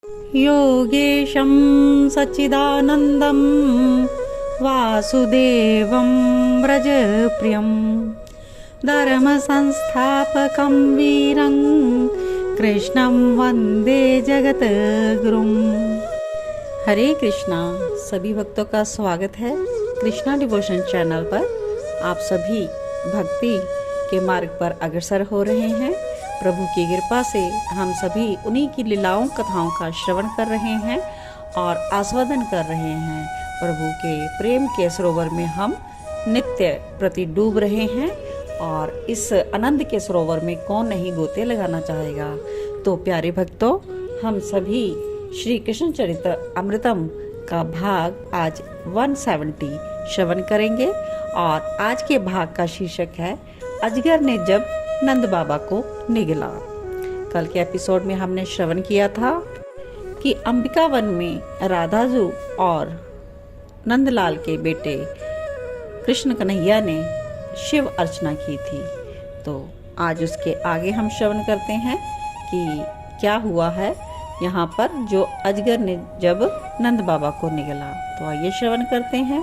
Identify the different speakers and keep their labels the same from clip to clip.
Speaker 1: योगेशं सच्चिदानन्दं वासुदेवं व्रजप्रियं धर्मसंस्थापकं वीरं कृष्णं वन्दे जगद्गुरुं। हरे कृष्णा। सभी भक्तों का स्वागत है कृष्णा डिवोशन चैनल पर। आप सभी भक्ति के मार्ग पर अग्रसर हो रहे हैं। प्रभु की कृपा से हम सभी उन्हीं की लीलाओं कथाओं का श्रवण कर रहे हैं और आस्वादन कर रहे हैं। प्रभु के प्रेम के सरोवर में हम नित्य प्रति डूब रहे हैं और इस आनंद के सरोवर में कौन नहीं गोते लगाना चाहेगा। तो प्यारे भक्तों, हम सभी श्री कृष्ण चरित्र अमृतम का भाग आज 170 श्रवण करेंगे और आज के भाग का शीर्षक है अजगर ने जब नंद बाबा को निगला। कल के एपिसोड में हमने श्रवण किया था कि अंबिका वन में राधाजू और नंदलाल के बेटे कृष्ण कन्हैया ने शिव अर्चना की थी। तो आज उसके आगे हम श्रवण करते हैं कि क्या हुआ है यहाँ पर जो अजगर ने जब नंद बाबा को निगला। तो आइए श्रवण करते हैं।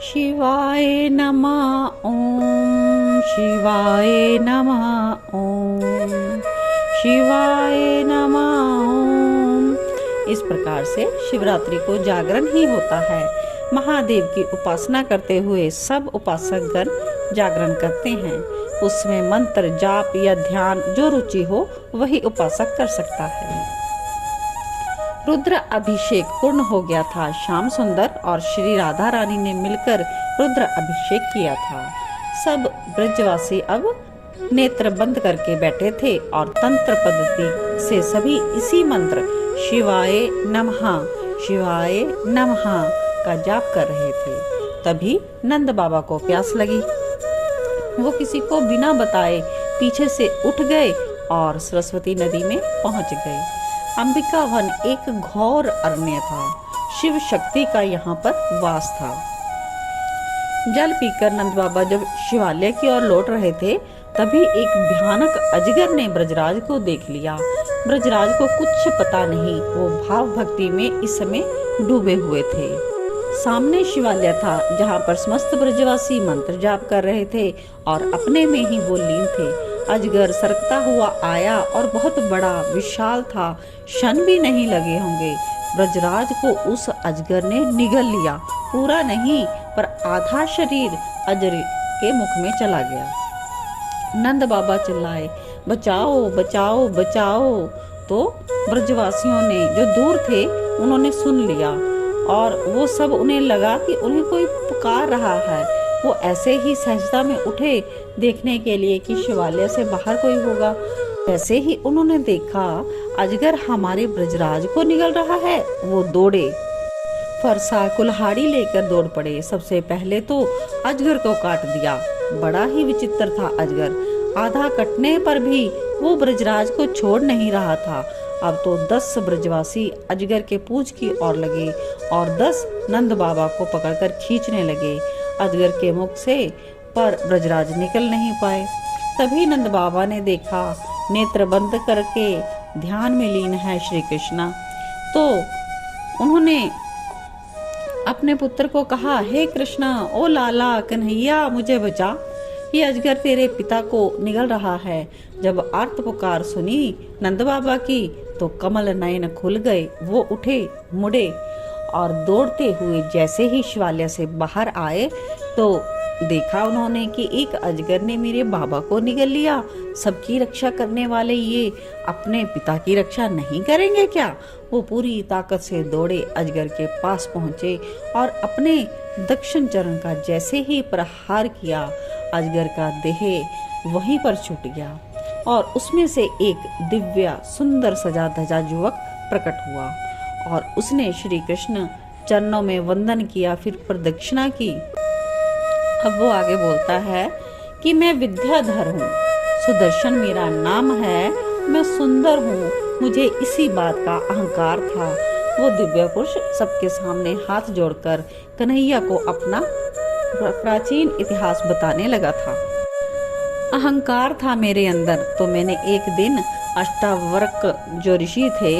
Speaker 1: शिवाय नमः ओम, शिवाय नमः ओम, शिवाय नमः ओम। इस प्रकार से शिवरात्रि को जागरण ही होता है। महादेव की उपासना करते हुए सब उपासकगण जागरण करते हैं। उसमें मंत्र जाप या ध्यान जो रुचि हो वही उपासक कर सकता है। रुद्र अभिषेक पूर्ण हो गया था। श्याम सुंदर और श्री राधा रानी ने मिलकर रुद्र अभिषेक किया था। सब ब्रजवासी अब नेत्र बंद करके बैठे थे और तंत्र पद्धति से सभी इसी मंत्र शिवाय नमः, शिवाय नमः का जाप कर रहे थे। तभी नंद बाबा को प्यास लगी। वो किसी को बिना बताए पीछे से उठ गए और सरस्वती नदी में पहुंच गए। अंबिका वन एक घोर अरण्य था। शिव शक्ति का यहाँ पर वास था। जल पीकर नंद बाबा जब शिवालय की ओर लौट रहे थे तभी एक भयानक अजगर ने ब्रजराज को देख लिया। ब्रजराज को कुछ पता नहीं, वो भाव भक्ति में इस समय डूबे हुए थे। सामने शिवालय था जहाँ पर समस्त ब्रजवासी मंत्र जाप कर रहे थे और अपने में ही वो लीन थे। अजगर सरकता हुआ आया और बहुत बड़ा विशाल था। क्षण भी नहीं लगे होंगे। ब्रजराज को उस अजगर ने निगल लिया। पूरा नहीं पर आधा शरीर अजगर के मुख में चला गया। नंद बाबा चिल्लाए, बचाओ बचाओ बचाओ। तो ब्रजवासियों ने जो दूर थे उन्होंने सुन लिया और वो सब उन्हें लगा कि उन्हें कोई पुकार रहा है। वो ऐसे ही सहजता में उठे देखने के लिए कि शिवालय से बाहर कोई होगा। ऐसे ही उन्होंने देखा अजगर हमारे ब्रजराज को निगल रहा है। वो दौड़े, फरसा कुल्हाड़ी लेकर दौड़ पड़े। सबसे पहले तो अजगर को काट दिया। बड़ा ही विचित्र था अजगर। आधा कटने पर भी वो ब्रजराज को छोड़ नहीं रहा था। अब तो 10 ब्रजवासी अजगर के पूंछ की ओर लगे और 10 नंद बाबा को पकड़कर खींचने लगे। अजगर के मुख से पर ब्रजराज निकल नहीं पाए। तभी नंद बाबा ने देखा नेत्र बंद करके ध्यान में लीन है श्री कृष्णा। तो उन्होंने अपने पुत्र को कहा, हे कृष्णा, ओ लाला कन्हैया, मुझे बचा। ये अजगर तेरे पिता को निगल रहा है। जब आर्त पुकार सुनी नंद बाबा की तो कमल नयन खुल गए। वो उठे, मुड़े और दौड़ते हुए जैसे ही शिवालय से बाहर आए तो देखा उन्होंने कि एक अजगर ने मेरे बाबा को निगल लिया। सबकी रक्षा करने वाले ये अपने पिता की रक्षा नहीं करेंगे क्या? वो पूरी ताकत से दौड़े, अजगर के पास पहुंचे और अपने दक्षिण चरण का जैसे ही प्रहार किया, अजगर का देह वहीं पर छूट गया और उसमें से एक दिव्य सुंदर सजा धजा युवक प्रकट हुआ और उसने श्री कृष्ण चरणों में वंदन किया, फिर प्रदक्षिणा की। अब वो आगे बोलता है कि मैं विद्याधर हूँ, सुदर्शन मेरा नाम है, मैं सुंदर हूँ, मुझे इसी बात का अहंकार था। वो दिव्य पुरुष सबके सामने हाथ जोड़कर कन्हैया को अपना प्राचीन इतिहास बताने लगा था। अहंकार था मेरे अंदर तो मैंने एक दिन अष्टावक्र जो ऋषि थे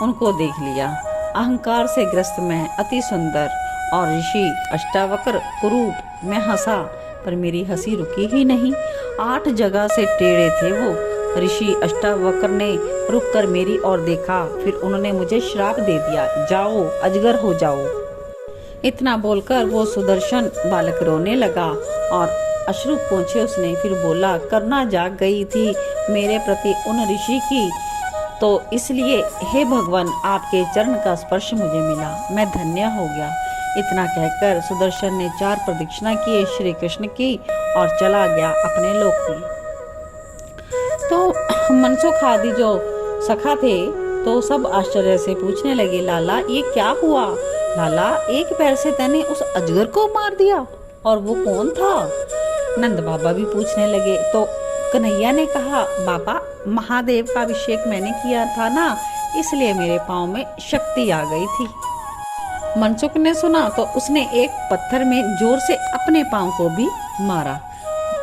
Speaker 1: उनको देख लिया। अहंकार से ग्रस्त मैं अति सुंदर और ऋषि अष्टावक्र कुरूप मैं हंसा, पर मेरी हंसी रुकी ही नहीं। 8 जगह से टेढ़े थे वो। ऋषि अष्टावक्र ने रुककर मेरी ओर देखा, फिर उन्होंने मुझे श्राप दे दिया, जाओ अजगर हो जाओ। इतना बोलकर वो सुदर्शन बालक रोने लगा और अश्रु पोंछे उसने। फिर बोला, करुणा जाग गई थी मेरे प्रति उन ऋषि की, तो इसलिए हे भगवान आपके चरण का स्पर्श मुझे मिला, मैं धन्य हो गया। इतना कहकर सुदर्शन ने 4 प्रदक्षिणा किए श्री कृष्ण की और चला गया अपने लोक में। तो मनसुख आदि जो सखा थे तो सब आश्चर्य से पूछने लगे, लाला ये क्या हुआ? लाला एक पैर से तैने उस अजगर को मार दिया, और वो कौन था? नंद बाबा भी पूछने लगे। तो कन्हैया ने कहा, बाबा महादेव का अभिषेक मैंने किया था ना, इसलिए मेरे पाँव में शक्ति आ गई थी। मनसुख ने सुना तो उसने एक पत्थर में जोर से अपने पाँव को भी मारा,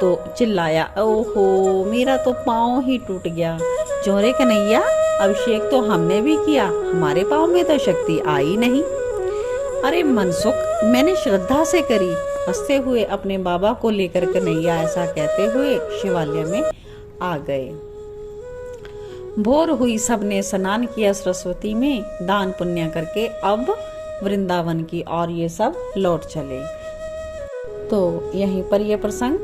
Speaker 1: तो चिल्लाया, ओहो मेरा तो पाँव ही टूट गया। जोरे कन्हैया, अभिषेक तो हमने भी किया, हमारे पाँव में तो शक्ति आई नहीं। अरे मनसुख, मैंने श्रद्धा से करी। हंसते हुए अपने बाबा को लेकर कन्हैया ऐसा कहते हुए शिवालय में आ गए। भोर हुई, सबने स्नान किया सरस्वती में, दान पुण्य करके अब वृंदावन की और ये सब लौट चले। तो यहीं पर यह प्रसंग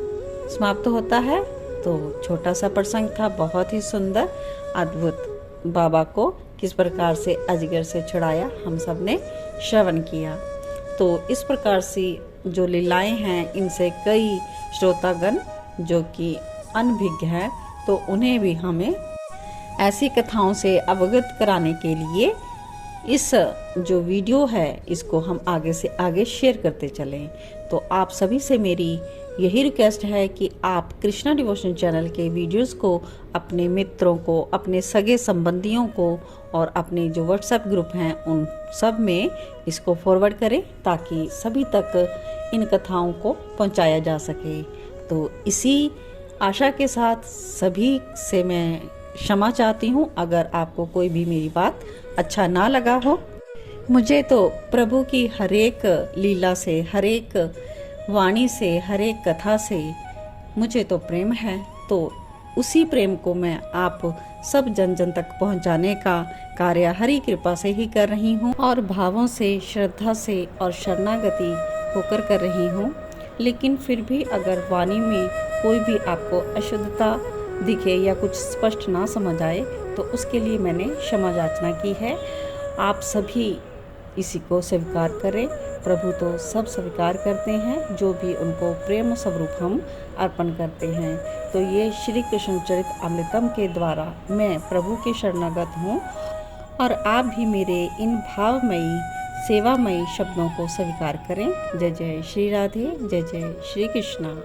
Speaker 1: समाप्त होता है। तो छोटा सा प्रसंग था, बहुत ही सुंदर अद्भुत। बाबा को किस प्रकार से अजगर से छुड़ाया हम सब ने श्रवण किया। तो इस प्रकार से जो लीलाएं हैं, इनसे कई श्रोतागण जो कि अनभिज्ञ हैं, तो उन्हें भी हमें ऐसी कथाओं से अवगत कराने के लिए इस जो वीडियो है इसको हम आगे से आगे शेयर करते चलें। तो आप सभी से मेरी यही रिक्वेस्ट है कि आप कृष्णा डिवोशन चैनल के वीडियोस को अपने मित्रों को, अपने सगे संबंधियों को और अपने जो व्हाट्सएप ग्रुप हैं उन सब में इसको फॉरवर्ड करें, ताकि सभी तक इन कथाओं को पहुंचाया जा सके। तो इसी आशा के साथ सभी से मैं क्षमा चाहती हूँ अगर आपको कोई भी मेरी बात अच्छा ना लगा हो। मुझे तो प्रभु की हरेक लीला से, हरेक वाणी से, हरेक कथा से मुझे तो प्रेम है। तो उसी प्रेम को मैं आप सब जन जन तक पहुंचाने का कार्य हरि कृपा से ही कर रही हूं, और भावों से, श्रद्धा से और शरणागति होकर कर रही हूं। लेकिन फिर भी अगर वाणी में कोई भी आपको अशुद्धता दिखे या कुछ स्पष्ट ना समझ आए, तो उसके लिए मैंने क्षमा याचना की है। आप सभी इसी को स्वीकार करें। प्रभु तो सब स्वीकार करते हैं, जो भी उनको प्रेम स्वरूप हम अर्पण करते हैं। तो ये श्री कृष्ण चरित अमृतम के द्वारा मैं प्रभु के शरणागत हूँ, और आप भी मेरे इन भावमयी सेवामयी शब्दों को स्वीकार करें। जय जय श्री राधे, जय जय श्री कृष्णा।